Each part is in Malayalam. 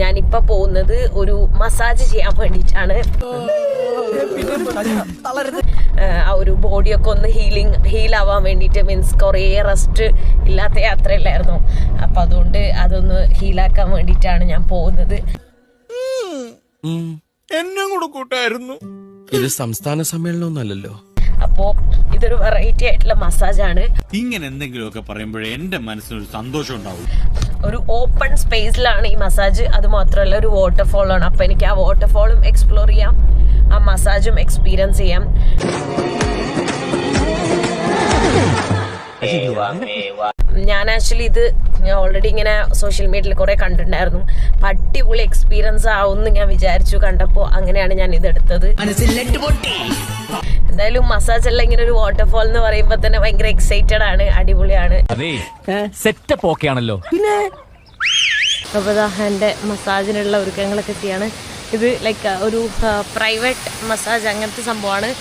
ഞാനിപ്പോ പോകുന്നത് ഒരു മസാജ് ചെയ്യാൻ വേണ്ടിയിട്ടാണ്. ആ ഒരു ബോഡിയൊക്കെ ഒന്ന് ഹീലാവാൻ വേണ്ടിയിട്ട്. മീൻസ് കുറേ റെസ്റ്റ് ഇല്ലാത്ത യാത്രയില്ലായിരുന്നു. അപ്പൊ അതുകൊണ്ട് അതൊന്ന് ഹീലാക്കാൻ വേണ്ടിയിട്ടാണ് ഞാൻ പോകുന്നത്. എന്നും കൂടെ കൂട്ടായിരുന്നു. ഇത് സംസ്ഥാന സമ്മേളനമൊന്നല്ലോ. അപ്പോ ഇതൊരു വെറൈറ്റി ആയിട്ടുള്ള മസാജാണ്. ഇങ്ങനെ എന്തെങ്കിലുമൊക്കെ പറയുമ്പോഴേ എന്റെ മനസ്സിനൊരു സന്തോഷം ഉണ്ടാവും. ഒരു ഓപ്പൺ സ്പേസിലാണ് ഈ മസാജ്. അത് മാത്രമല്ല ഒരു വാട്ടർഫോൾ ആണ്. അപ്പൊ എനിക്ക് ആ വാട്ടർഫോളും എക്സ്പ്ലോർ ചെയ്യാം, ആ മസാജും എക്സ്പീരിയൻസ് ചെയ്യാം. ഞാൻ ആക്ച്വലി ഇത് ഓൾറെഡി ഇങ്ങനെ സോഷ്യൽ മീഡിയയിൽ കുറെ കണ്ടിട്ടുണ്ടായിരുന്നു. അടിപൊളി എക്സ്പീരിയൻസ് ആവുമെന്ന് ഞാൻ വിചാരിച്ചു കണ്ടപ്പോ. അങ്ങനെയാണ് ഞാൻ ഇതെടുത്തത്. എന്തായാലും മസാജ് എല്ലാം ഇങ്ങനെ ഒരു വാട്ടർഫോൾ എന്ന് പറയുമ്പോ തന്നെ ഭയങ്കര എക്സൈറ്റഡ് ആണ്. അടിപൊളിയാണ്. സെറ്റപ്പ് ഓക്കെ ആണല്ലോ. പിന്നെ അപ്പൊ എന്റെ മസാജിനുള്ള ഒരുക്കങ്ങളൊക്കെ ചെയ്യാണ്. ഇത് ലൈക്ക് ഒരു പ്രൈവറ്റ് മസാജ് അങ്ങനത്തെ സംഭവമാണ്.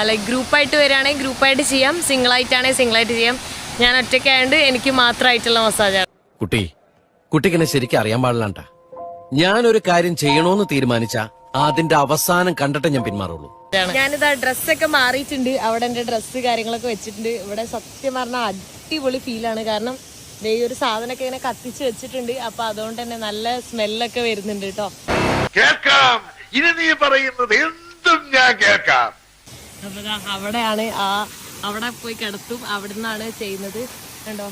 ലൈക്ക് ഗ്രൂപ്പായിട്ട് വരികയാണെങ്കിൽ ഗ്രൂപ്പായിട്ട് ചെയ്യാം, സിംഗിളായിട്ടാണെങ്കിൽ സിംഗിളായിട്ട് ചെയ്യാം. ഞാൻ ഒറ്റയ്ക്കായതുകൊണ്ട് എനിക്ക് മാത്രമായിട്ടുള്ള മസാജാണ്. കുട്ടിക്കിനെ ശരിക്കും അറിയാൻ പാടില്ലാണ്ട. ഞാനൊരു കാര്യം ചെയ്യണോന്ന് തീരുമാനിച്ചാ അതിന്റെ അവസാനം കണ്ടിട്ട് ഞാൻ പിന്മാറുള്ളൂ. ഞാനിതാ ഡ്രസ്സൊക്കെ മാറിയിട്ടുണ്ട്. അവിടെ എന്റെ ഡ്രസ്സ് കാര്യങ്ങളൊക്കെ വെച്ചിട്ടുണ്ട്. ഇവിടെ സത്യം പറഞ്ഞാൽ അടിപൊളി ഫീലാണ്. കാരണം ഈ ഒരു സാധനമൊക്കെ ഇങ്ങനെ കത്തിച്ച് വെച്ചിട്ടുണ്ട്. അപ്പൊ അതുകൊണ്ട് തന്നെ നല്ല സ്മെല്ലൊക്കെ വരുന്നുണ്ട് കേട്ടോ. കേൾക്കാം, ഇനി നീ പറയുന്നത് എന്തും ഞാൻ കേൾക്കാം. അപ്പൊ അവിടെയാണ് അവിടെ പോയി കിടത്തും. അവിടെ നിന്നാണ് ചെയ്യുന്നത്. കണ്ടോ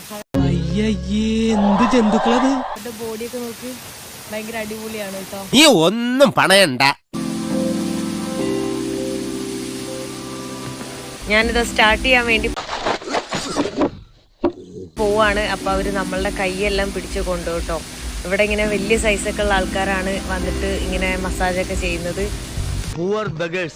എന്ത് ജന്തുക്കളത്. ബോഡിയൊക്കെ നോക്ക്, ഭയങ്കര അടിപൊളിയാണ് കേട്ടോ. നീ ഒന്നും പണയണ്ട. ഞാനിത് സ്റ്റാർട്ട് ചെയ്യാൻ വേണ്ടി പോവാണ്. അപ്പൊ അവര് നമ്മളുടെ കൈയെല്ലാം പിടിച്ചു കൊണ്ടുപോട്ടോ. ഇവിടെ ഇങ്ങനെ വലിയ സൈസൊക്കെ ഉള്ള ആൾക്കാരാണ് വന്നിട്ട് ഇങ്ങനെ മസാജൊക്കെ ചെയ്യുന്നത്. Poor beggars.